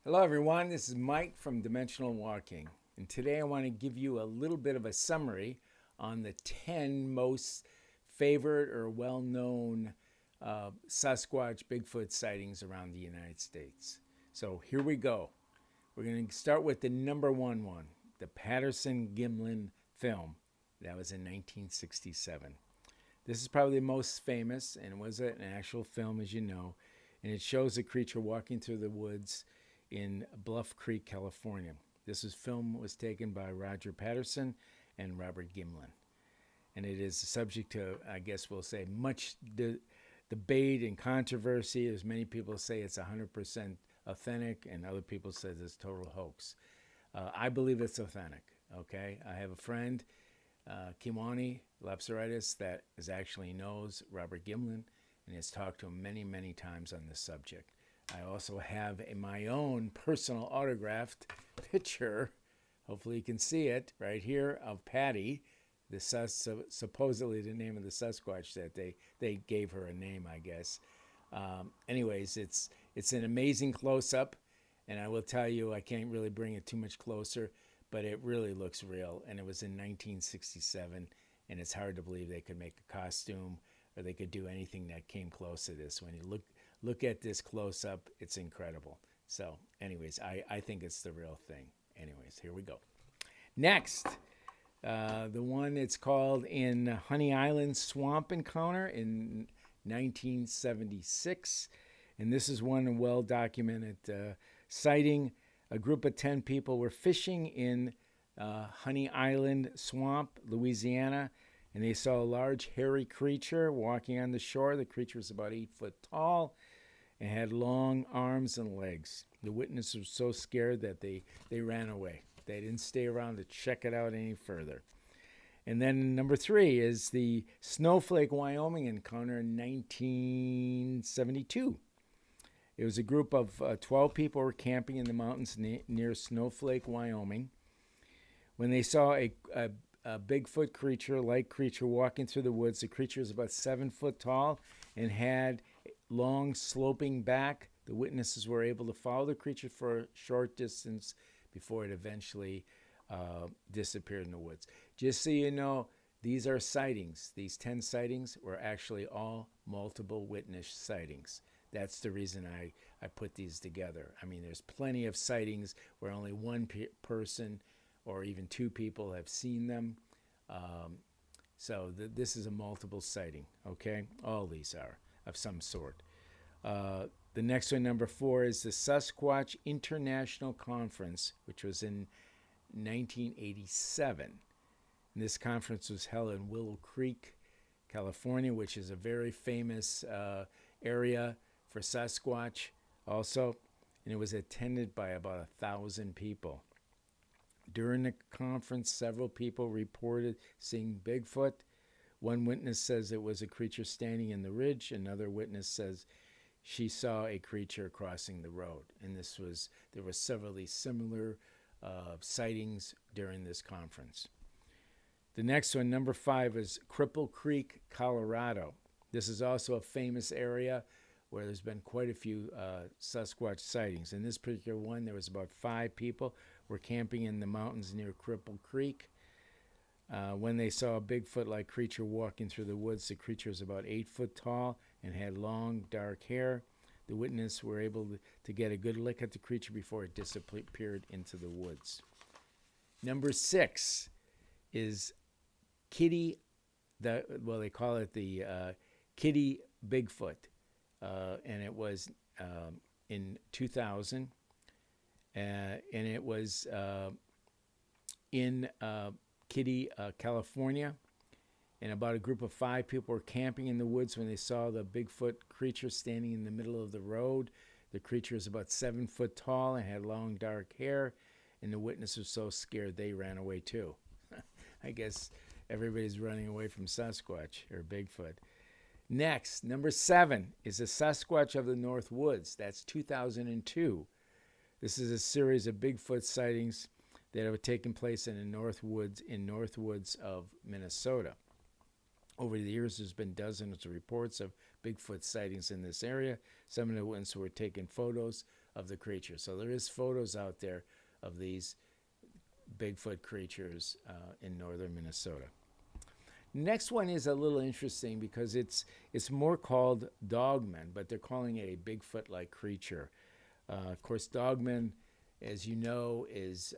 Hello, everyone. This is Mike from Dimensional Walking. And today I want to give you a little bit of a summary on the 10 most favorite or well known Sasquatch Bigfoot sightings around the United States. So here we go. We're going to start with the number one, the Patterson Gimlin film. That was in 1967. This is probably the most famous and was an actual film, as you know. And it shows a creature walking through the woods in Bluff Creek, California. Film was taken by Roger Patterson and Robert Gimlin. And it is subject to, I guess we'll say, much debate and controversy, as many people say it's 100% authentic, and other people say it's total hoax. I believe it's authentic, okay? I have a friend, Kimani Lapsaritis, that actually knows Robert Gimlin and has talked to him many, many times on this subject. I also have my own personal autographed picture, hopefully you can see it, right here, of Patty, supposedly the name of the Sasquatch that they gave her a name, I guess. Anyways, it's an amazing close-up, and I will tell you, I can't really bring it too much closer, but it really looks real, and it was in 1967, and it's hard to believe they could make a costume or they could do anything that came close to this. When you look at this close up, it's incredible. So, anyways, I think it's the real thing. Anyways, here we go. Next, the one it's called in Honey Island Swamp Encounter in 1976. And this is one well documented sighting. A group of 10 people were fishing in Honey Island Swamp, Louisiana, and they saw a large hairy creature walking on the shore. The creature was about 8 foot tall and had long arms and legs. The witnesses were so scared that they ran away. They didn't stay around to check it out any further. And then number 3 is the Snowflake, Wyoming encounter in 1972. It was a group of 12 people were camping in the mountains near Snowflake, Wyoming, when they saw a Bigfoot creature walking through the woods. The creature was about 7 foot tall and had long sloping back. The witnesses were able to follow the creature for a short distance before it eventually disappeared in the woods. Just so you know, these are sightings. These 10 sightings were actually all multiple witness sightings. That's the reason I put these together. I mean, there's plenty of sightings where only one person or even 2 people have seen them. This is a multiple sighting, okay? All these are of some sort. The next one, number 4, is the Sasquatch International Conference, which was in 1987. And this conference was held in Willow Creek, California, which is a very famous area for Sasquatch also. And it was attended by about 1,000 people. During the conference, several people reported seeing Bigfoot. One witness says it was a creature standing in the ridge. Another witness says she saw a creature crossing the road. And there were several similar sightings during this conference. The next one, number 5, is Cripple Creek, Colorado. This is also a famous area where there's been quite a few Sasquatch sightings. In this particular one, there was about 5 people were camping in the mountains near Cripple Creek. When they saw a Bigfoot-like creature walking through the woods, the creature was about 8 foot tall and had long, dark hair. The witnesses were able to get a good look at the creature before it disappeared into the woods. Number 6 is Kitty, they call it the Kitty Bigfoot. And it was in 2000. And it was in Kitty, California. And about a group of 5 people were camping in the woods when they saw the Bigfoot creature standing in the middle of the road. The creature was about 7 foot tall and had long dark hair. And the witness was so scared they ran away too. I guess everybody's running away from Sasquatch or Bigfoot. Next, number 7 is the Sasquatch of the North Woods. That's 2002. This is a series of Bigfoot sightings that have taken place in the North Woods of Minnesota. Over the years, there's been dozens of reports of Bigfoot sightings in this area. Some of the ones were taking photos of the creature. So there is photos out there of these Bigfoot creatures in northern Minnesota. Next one is a little interesting because it's more called Dogman, but they're calling it a Bigfoot-like creature. Of course, Dogman, as you know, is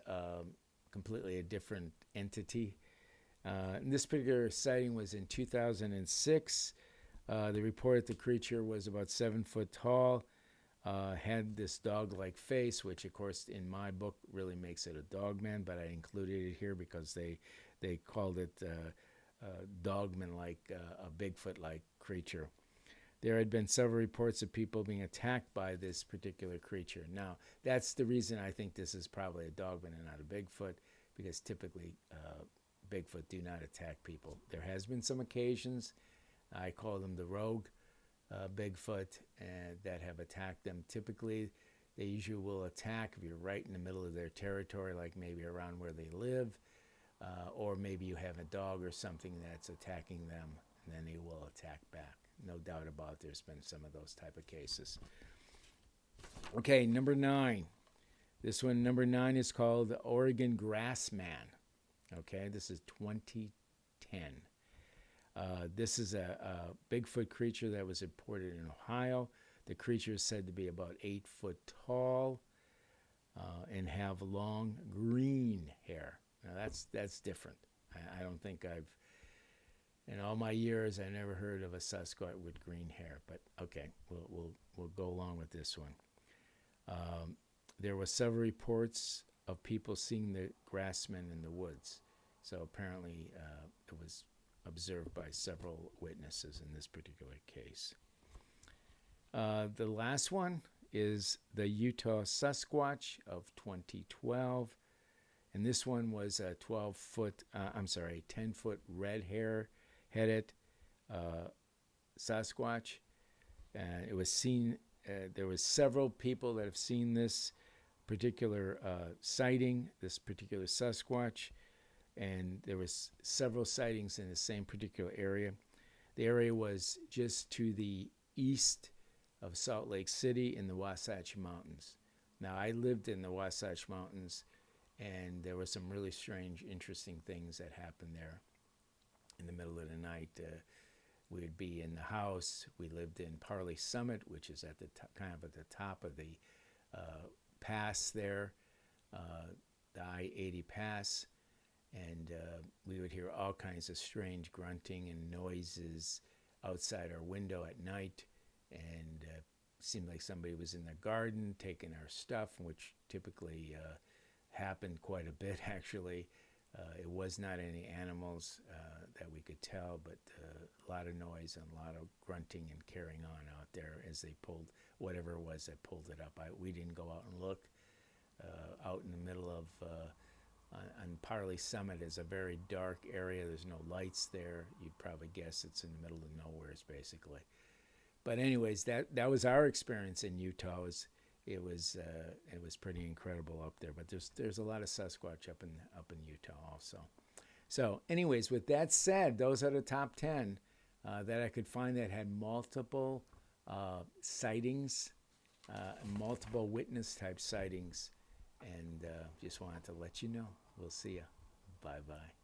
completely a different entity. And this particular sighting was in 2006. They reported the creature was about 7 foot tall, had this dog-like face, which, of course, in my book really makes it a Dogman, but I included it here because they called it Dogman-like, a Bigfoot-like creature. There had been several reports of people being attacked by this particular creature. Now, that's the reason I think this is probably a Dogman and not a Bigfoot, because typically Bigfoot do not attack people. There has been some occasions, I call them the rogue Bigfoot, that have attacked them. Typically, they usually will attack if you're right in the middle of their territory, like maybe around where they live, or maybe you have a dog or something that's attacking them, and then they will attack back. No doubt about it, there's been some of those type of cases. Okay, number 9. This one, number 9, is called the Oregon Grassman. Okay, this is 2010. This is a Bigfoot creature that was reported in Ohio. The creature is said to be about 8 foot tall and have long green hair. Now that's different. I don't think in all my years, I never heard of a Sasquatch with green hair. But okay, we'll go along with this one. There were several reports of people seeing the Grassman in the woods. So apparently it was observed by several witnesses in this particular case. The last one is the Utah Sasquatch of 2012. And this one was a 10-foot red-headed Sasquatch. It was seen, there was several people that have seen this particular sighting, this particular Sasquatch, and there was several sightings in the same particular area. The area was just to the east of Salt Lake City in the Wasatch Mountains. Now, I lived in the Wasatch Mountains, and there were some really strange, interesting things that happened there. In the middle of the night, we would be in the house. We lived in Parley Summit, which is at the kind of at the top of the pass there, the I-80 pass, and we would hear all kinds of strange grunting and noises outside our window at night, and it seemed like somebody was in the garden taking our stuff, which typically happened quite a bit, actually. It was not any animals that we could tell, but a lot of noise and a lot of grunting and carrying on out there as they pulled whatever it was that pulled it up. We didn't go out and look. Out in the middle of on Parley Summit is a very dark area. There's no lights there. You'd probably guess it's in the middle of nowhere, basically. But anyways, that was our experience in Utah. It was pretty incredible up there. But there's a lot of Sasquatch up in Utah also. So anyways, with that said, those are the top 10 that I could find that had multiple sightings, multiple witness type sightings, and just wanted to let you know. We'll see you. Bye-bye.